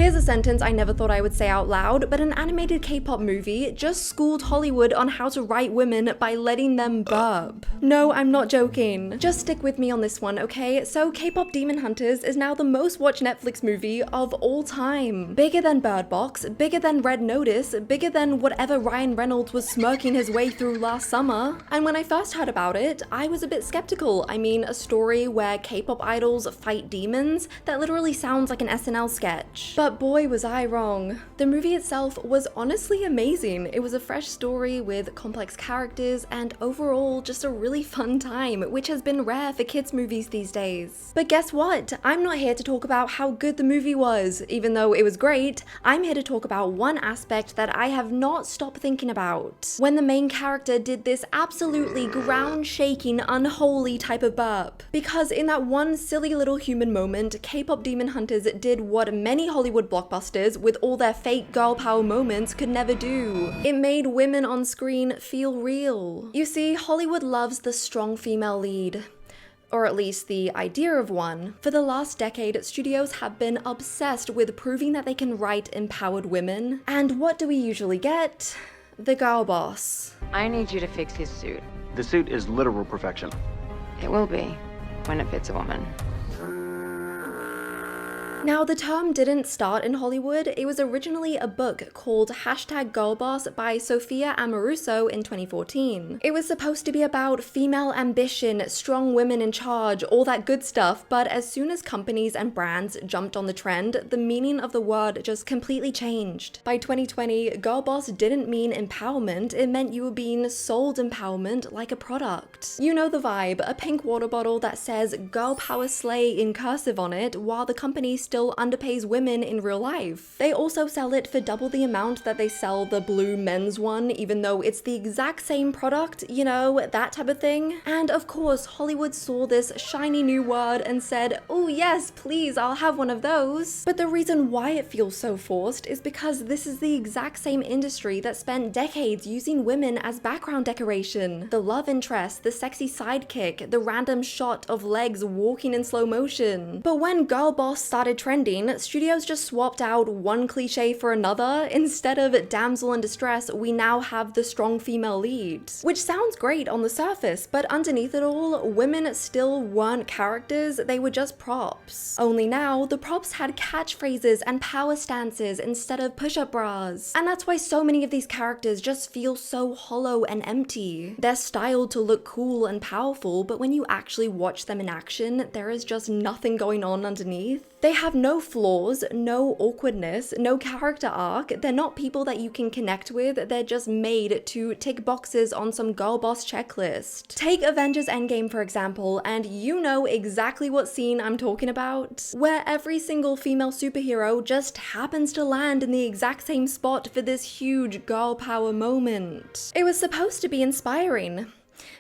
Here's a sentence I never thought I would say out loud, but an animated K-pop movie just schooled Hollywood on how to write women by letting them burp. No, I'm not joking. Just stick with me on this one, okay? So K-pop Demon Hunters is now the most watched Netflix movie of all time. Bigger than Bird Box, bigger than Red Notice, bigger than whatever Ryan Reynolds was smirking his way through last summer. And when I first heard about it, I was a bit skeptical. I mean, a story where K-pop idols fight demons? That literally sounds like an SNL sketch. But boy was I wrong. The movie itself was honestly amazing. It was a fresh story with complex characters and overall just a really fun time, which has been rare for kids movies these days. But guess what? I'm not here to talk about how good the movie was. Even though it was great, I'm here to talk about one aspect that I have not stopped thinking about. When the main character did this absolutely ground-shaking, unholy type of burp. Because in that one silly little human moment, K-pop Demon Hunters did what many Hollywood blockbusters with all their fake girl power moments could never do. It made women on screen feel real. You see, Hollywood loves the strong female lead. Or at least the idea of one. For the last decade, studios have been obsessed with proving that they can write empowered women. And what do we usually get? The girl boss. I need you to fix his suit. The suit is literal perfection. It will be, when it fits a woman. Now, the term didn't start in Hollywood. It was originally a book called #Girlboss by Sophia Amoruso in 2014. It was supposed to be about female ambition, strong women in charge, all that good stuff, but as soon as companies and brands jumped on the trend, the meaning of the word just completely changed. By 2020, girlboss didn't mean empowerment, it meant you were being sold empowerment like a product. You know the vibe, a pink water bottle that says "Girl Power Slay" in cursive on it, while the company still underpays women in real life. They also sell it for double the amount that they sell the blue men's one, even though it's the exact same product, you know, that type of thing. And of course, Hollywood saw this shiny new word and said, oh yes, please, I'll have one of those. But the reason why it feels so forced is because this is the exact same industry that spent decades using women as background decoration. The love interest, the sexy sidekick, the random shot of legs walking in slow motion. But when girl boss started trending, studios just swapped out one cliche for another. Instead of damsel in distress, we now have the strong female lead. Which sounds great on the surface, but underneath it all, women still weren't characters, they were just props. Only now, the props had catchphrases and power stances instead of push-up bras. And that's why so many of these characters just feel so hollow and empty. They're styled to look cool and powerful, but when you actually watch them in action, there is just nothing going on underneath. They have no flaws, no awkwardness, no character arc. They're not people that you can connect with. They're just made to tick boxes on some girl boss checklist. Take Avengers Endgame for example, and you know exactly what scene I'm talking about, where every single female superhero just happens to land in the exact same spot for this huge girl power moment. It was supposed to be inspiring.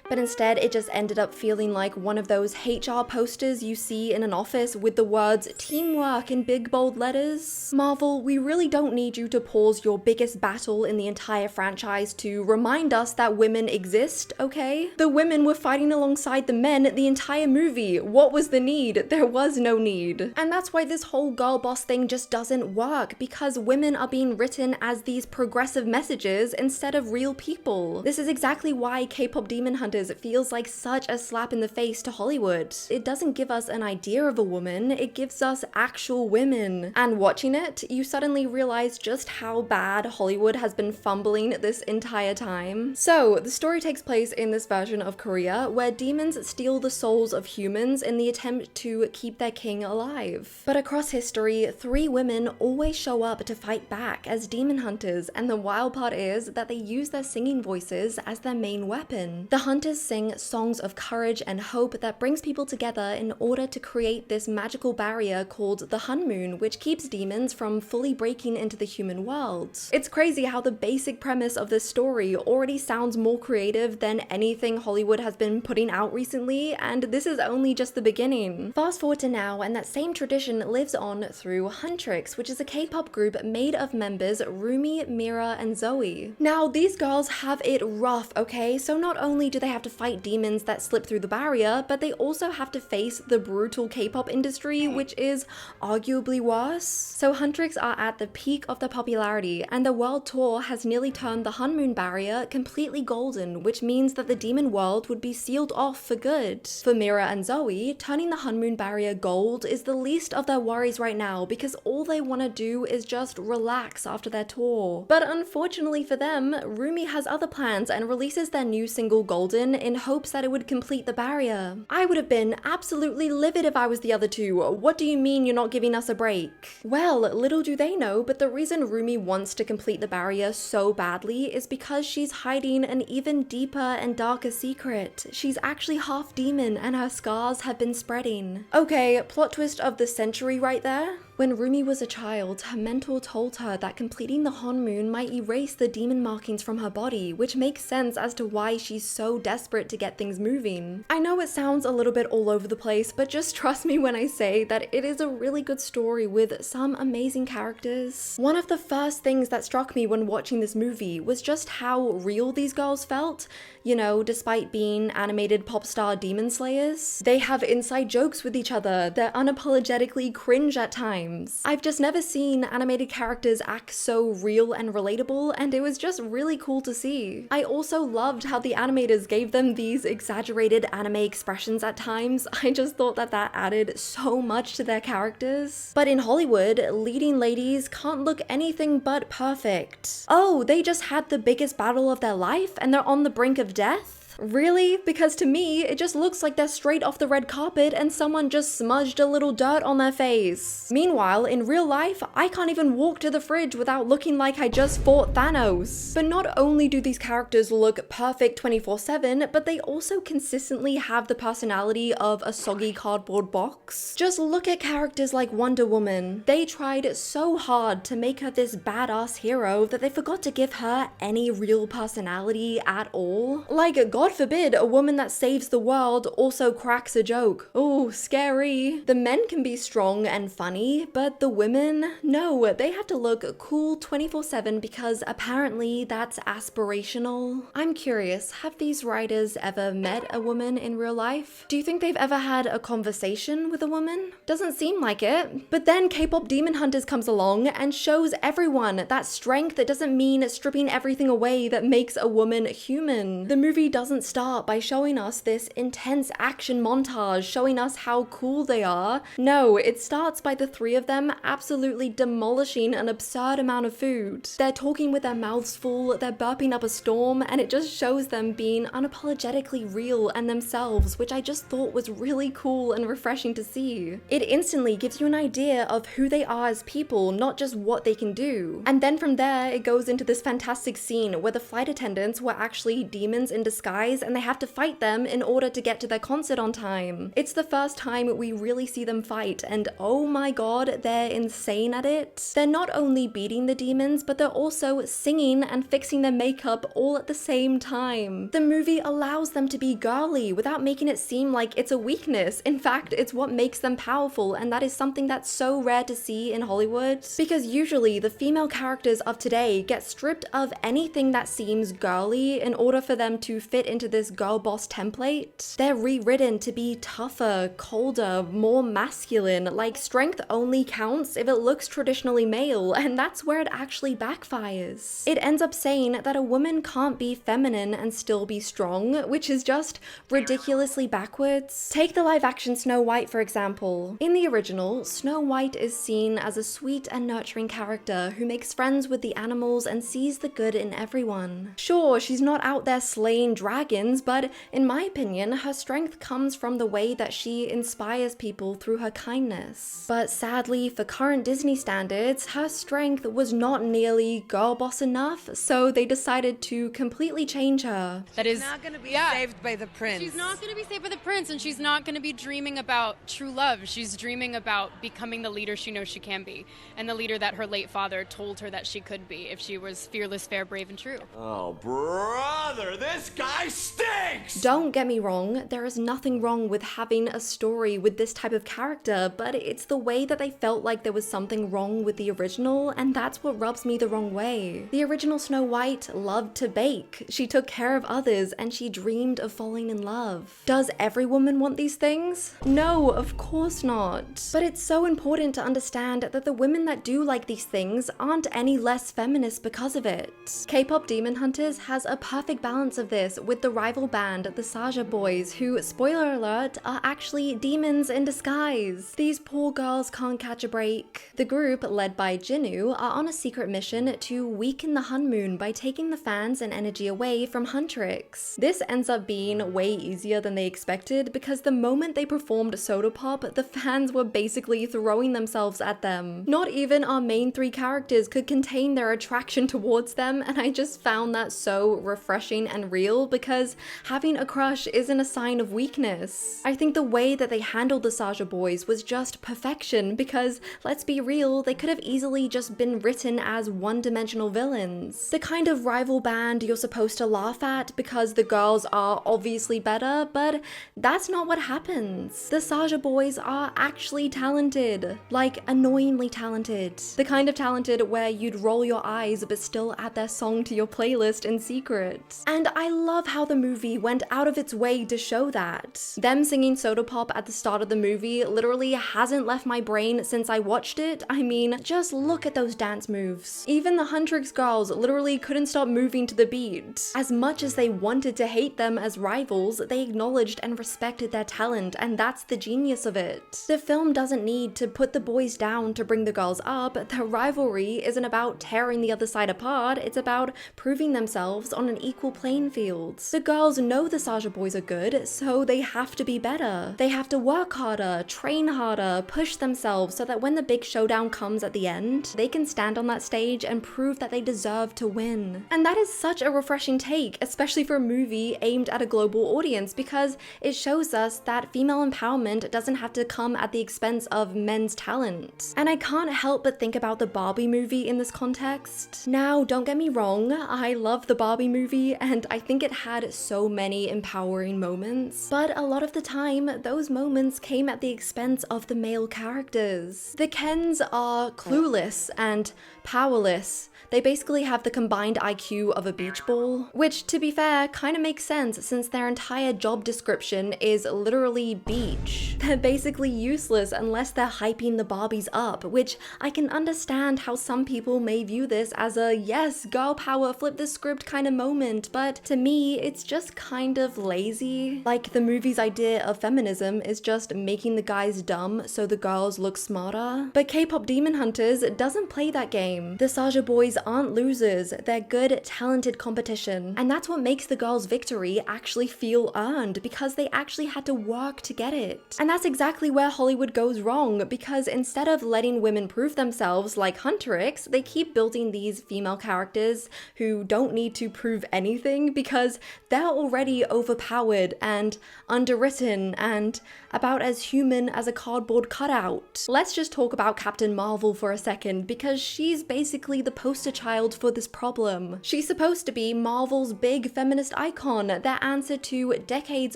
But instead, it just ended up feeling like one of those HR posters you see in an office with the words teamwork in big bold letters. Marvel, we really don't need you to pause your biggest battle in the entire franchise to remind us that women exist, okay? The women were fighting alongside the men the entire movie. What was the need? There was no need. And that's why this whole girl boss thing just doesn't work, because women are being written as these progressive messages instead of real people. This is exactly why K-pop Demon Hunters feels like such a slap in the face to Hollywood. It doesn't give us an idea of a woman, it gives us actual women. And watching it, you suddenly realize just how bad Hollywood has been fumbling this entire time. So, the story takes place in this version of Korea, where demons steal the souls of humans in the attempt to keep their king alive. But across history, 3 women always show up to fight back as demon hunters, and the wild part is that they use their singing voices as their main weapon. The hunters sing songs of courage and hope that brings people together in order to create this magical barrier called the honeymoon, which keeps demons from fully breaking into the human world. It's crazy how the basic premise of this story already sounds more creative than anything Hollywood has been putting out recently, and this is only just the beginning. Fast forward to now, and that same tradition lives on through Huntrix, which is a K-pop group made of members Rumi, Mira, and Zoe. Now, these girls have it rough, okay? So not only do they have to fight demons that slip through the barrier, but they also have to face the brutal K-pop industry, which is arguably worse. So Huntrix are at the peak of their popularity, and the world tour has nearly turned the Hunmoon barrier completely golden, which means that the demon world would be sealed off for good. For Mira and Zoe, turning the Hunmoon barrier gold is the least of their worries right now because all they want to do is just relax after their tour. But unfortunately for them, Rumi has other plans and releases their new single Golden in hopes that it would complete the barrier. I would have been absolutely livid if I was the other two. What do you mean you're not giving us a break? Well, little do they know, but the reason Rumi wants to complete the barrier so badly is because she's hiding an even deeper and darker secret. She's actually half demon and her scars have been spreading. Okay, plot twist of the century right there. When Rumi was a child, her mentor told her that completing the Hunmoon might erase the demon markings from her body, which makes sense as to why she's so desperate to get things moving. I know it sounds a little bit all over the place, but just trust me when I say that it is a really good story with some amazing characters. One of the first things that struck me when watching this movie was just how real these girls felt. You know, despite being animated pop star demon slayers, they have inside jokes with each other. They're unapologetically cringe at times. I've just never seen animated characters act so real and relatable, and it was just really cool to see. I also loved how the animators gave them these exaggerated anime expressions at times. I just thought that that added so much to their characters. But in Hollywood, leading ladies can't look anything but perfect. Oh, they just had the biggest battle of their life and they're on the brink of death? Really? Because to me, it just looks like they're straight off the red carpet and someone just smudged a little dirt on their face. Meanwhile, in real life, I can't even walk to the fridge without looking like I just fought Thanos. But not only do these characters look perfect 24/7, but they also consistently have the personality of a soggy cardboard box. Just look at characters like Wonder Woman. They tried so hard to make her this badass hero that they forgot to give her any real personality at all. Like, God forbid a woman that saves the world also cracks a joke. Oh, scary. The men can be strong and funny, but the women? No, they have to look cool 24/7 because apparently that's aspirational. I'm curious, have these writers ever met a woman in real life? Do you think they've ever had a conversation with a woman? Doesn't seem like it. But then K-Pop Demon Hunters comes along and shows everyone that strength doesn't mean stripping everything away that makes a woman human. The movie doesn't start by showing us this intense action montage showing us how cool they are. No, it starts by the three of them absolutely demolishing an absurd amount of food. They're talking with their mouths full, they're burping up a storm, and it just shows them being unapologetically real and themselves, which I just thought was really cool and refreshing to see. It instantly gives you an idea of who they are as people, not just what they can do. And then from there, it goes into this fantastic scene where the flight attendants were actually demons in disguise and they have to fight them in order to get to their concert on time. It's the first time we really see them fight, and oh my god, they're insane at it. They're not only beating the demons, but they're also singing and fixing their makeup all at the same time. The movie allows them to be girly without making it seem like it's a weakness. In fact, it's what makes them powerful, and that is something that's so rare to see in Hollywood. Because usually the female characters of today get stripped of anything that seems girly in order for them to fit into this girl boss template. They're rewritten to be tougher, colder, more masculine, like strength only counts if it looks traditionally male, and that's where it actually backfires. It ends up saying that a woman can't be feminine and still be strong, which is just ridiculously backwards. Take the live action Snow White for example. In the original, Snow White is seen as a sweet and nurturing character who makes friends with the animals and sees the good in everyone. Sure, she's not out there slaying dragons, but in my opinion, her strength comes from the way that she inspires people through her kindness. But sadly, for current Disney standards, her strength was not nearly girl boss enough, so they decided to completely change her. That is not going to be saved by the prince. She's not going to be saved by the prince, and she's not going to be dreaming about true love. She's dreaming about becoming the leader she knows she can be, and the leader that her late father told her that she could be if she was fearless, fair, brave, and true. Oh, brother, this guy stinks! Don't get me wrong, there is nothing wrong with having a story with this type of character, but it's the way that they felt like there was something wrong with the original, and that's what rubs me the wrong way. The original Snow White loved to bake, she took care of others, and she dreamed of falling in love. Does every woman want these things? No, of course not. But it's so important to understand that the women that do like these things aren't any less feminist because of it. K-Pop Demon Hunters has a perfect balance of this with the rival band, the Saja Boys, who, spoiler alert, are actually demons in disguise. These poor girls can't catch a break. The group, led by Jinwoo, are on a secret mission to weaken the Hun Moon by taking the fans and energy away from Huntrix. This ends up being way easier than they expected because the moment they performed Soda Pop, the fans were basically throwing themselves at them. Not even our main three characters could contain their attraction towards them, and I just found that so refreshing and real because having a crush isn't a sign of weakness. I think the way that they handled the Saja Boys was just perfection because, let's be real, they could have easily just been written as one-dimensional villains. The kind of rival band you're supposed to laugh at because the girls are obviously better, but that's not what happens. The Saja Boys are actually talented. Like, annoyingly talented. The kind of talented where you'd roll your eyes but still add their song to your playlist in secret. And I love how the movie went out of its way to show that. Them singing Soda Pop at the start of the movie literally hasn't left my brain since I watched it. I mean, just look at those dance moves. Even the Huntrix girls literally couldn't stop moving to the beat. As much as they wanted to hate them as rivals, they acknowledged and respected their talent, and that's the genius of it. The film doesn't need to put the boys down to bring the girls up. The rivalry isn't about tearing the other side apart, it's about proving themselves on an equal playing field. The girls know the Saja Boys are good, so they have to be better. They have to work harder, train harder, push themselves so that when the big showdown comes at the end, they can stand on that stage and prove that they deserve to win. And that is such a refreshing take, especially for a movie aimed at a global audience, because it shows us that female empowerment doesn't have to come at the expense of men's talent. And I can't help but think about the Barbie movie in this context. Now, don't get me wrong, I love the Barbie movie and I think it had so many empowering moments, but a lot of the time, those moments came at the expense of the male characters. The Kens are clueless and powerless. They basically have the combined IQ of a beach ball, which, to be fair, kind of makes sense since their entire job description is literally beach. They're basically useless unless they're hyping the Barbies up, which I can understand how some people may view this as a yes, girl power, flip the script kind of moment, but to me, it's just kind of lazy. Like, the movie's idea of feminism is just making the guys dumb so the girls look smarter. But K-Pop Demon Hunters doesn't play that game. The Saja Boys aren't losers, they're good, talented competition. And that's what makes the girls' victory actually feel earned, because they actually had to work to get it. And that's exactly where Hollywood goes wrong, because instead of letting women prove themselves like Huntrix, they keep building these female characters who don't need to prove anything because they're already overpowered and underwritten and about as human as a cardboard cutout. Let's just talk about Captain Marvel for a second, because she's basically the poster child for this problem. She's supposed to be Marvel's big feminist icon, their answer to decades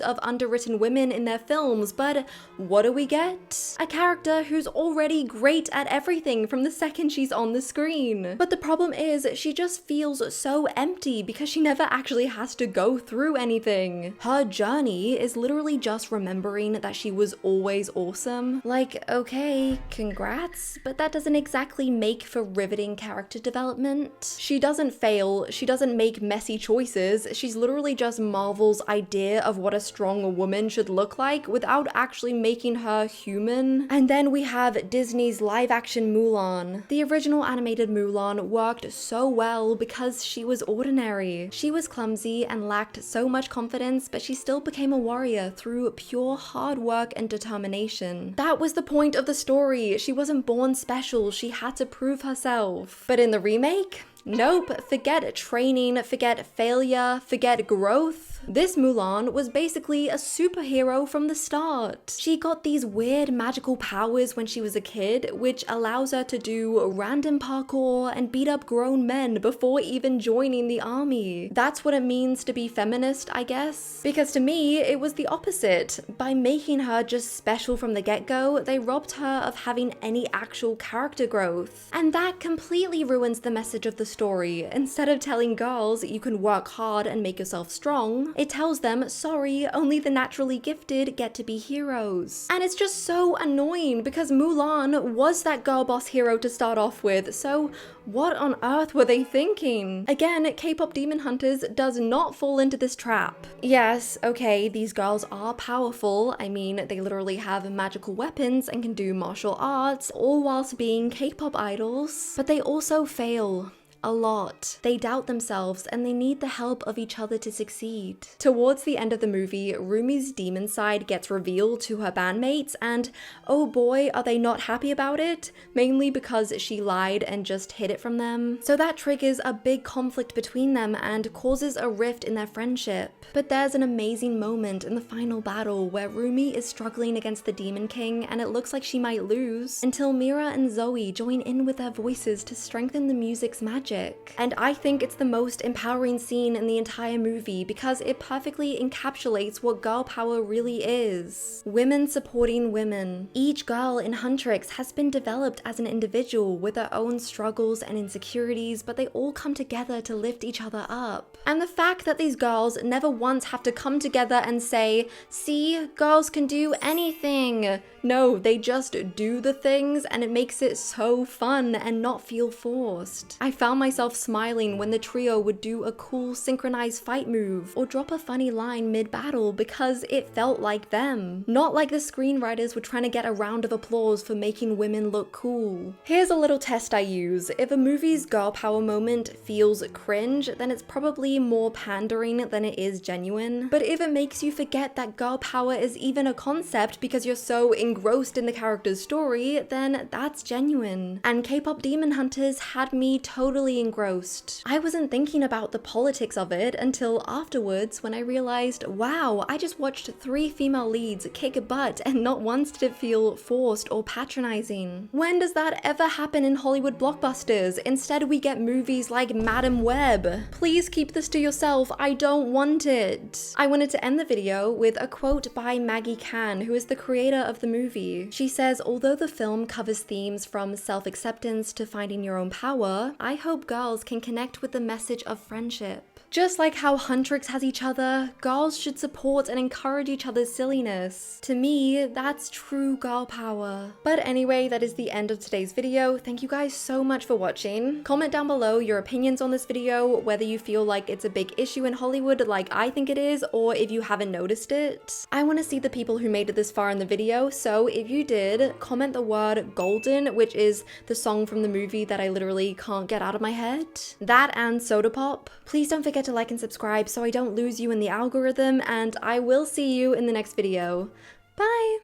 of underwritten women in their films, but what do we get? A character who's already great at everything from the second she's on the screen. But the problem is, she just feels so empty because she never actually has to go through anything. Her journey is literally just remembering that she was always awesome. Like, okay, congrats, but that doesn't exactly make for riveting character development. She doesn't fail, she doesn't make messy choices, she's literally just Marvel's idea of what a strong woman should look like without actually making her human. And then we have Disney's live-action Mulan. The original animated Mulan worked so well because she was ordinary. She was clumsy and lacked so much confidence, but she still became a warrior through pure hard work and determination. That was the point of the story. She wasn't born special, she had to prove herself. But in the remake, nope, forget training, forget failure, forget growth. This Mulan was basically a superhero from the start. She got these weird magical powers when she was a kid, which allows her to do random parkour and beat up grown men before even joining the army. That's what it means to be feminist, I guess. Because to me, it was the opposite. By making her just special from the get-go, they robbed her of having any actual character growth. And that completely ruins the message of the story. Instead of telling girls you can work hard and make yourself strong, it tells them, sorry, only the naturally gifted get to be heroes. And it's just so annoying because Mulan was that girl boss hero to start off with, so what on earth were they thinking? Again, K-Pop Demon Hunters does not fall into this trap. Yes, okay, these girls are powerful. I mean, they literally have magical weapons and can do martial arts, all whilst being K-pop idols, but they also fail. A lot. They doubt themselves and they need the help of each other to succeed. Towards the end of the movie, Rumi's demon side gets revealed to her bandmates and oh boy, are they not happy about it, mainly because she lied and just hid it from them. So that triggers a big conflict between them and causes a rift in their friendship. But there's an amazing moment in the final battle where Rumi is struggling against the Demon King and it looks like she might lose, until Mira and Zoe join in with their voices to strengthen the music's magic. And I think it's the most empowering scene in the entire movie because it perfectly encapsulates what girl power really is. Women supporting women. Each girl in Huntrix has been developed as an individual with their own struggles and insecurities, but they all come together to lift each other up. And the fact that these girls never once have to come together and say, see, girls can do anything. No, they just do the things and it makes it so fun and not feel forced. I found myself smiling when the trio would do a cool synchronized fight move or drop a funny line mid-battle because it felt like them. Not like the screenwriters were trying to get a round of applause for making women look cool. Here's a little test I use. If a movie's girl power moment feels cringe, then it's probably more pandering than it is genuine. But if it makes you forget that girl power is even a concept because you're so engrossed in the character's story, then that's genuine. And K-Pop Demon Hunters had me totally engrossed. I wasn't thinking about the politics of it until afterwards when I realized, wow, I just watched 3 female leads kick butt and not once did it feel forced or patronizing. When does that ever happen in Hollywood blockbusters? Instead we get movies like Madam Web. Please keep this to yourself, I don't want it. I wanted to end the video with a quote by Maggie Can, who is the creator of the movie. She says, although the film covers themes from self-acceptance to finding your own power, I hope girls can connect with the message of friendship. Just like how Huntrix has each other, girls should support and encourage each other's silliness. To me, that's true girl power. But anyway, that is the end of today's video. Thank you guys so much for watching. Comment down below your opinions on this video, whether you feel like it's a big issue in Hollywood like I think it is, or if you haven't noticed it. I want to see the people who made it this far in the video, so if you did, comment the word golden, which is the song from the movie that I literally can't get out of my head. That and Soda Pop. Please don't forget to like and subscribe so I don't lose you in the algorithm, and I will see you in the next video. Bye!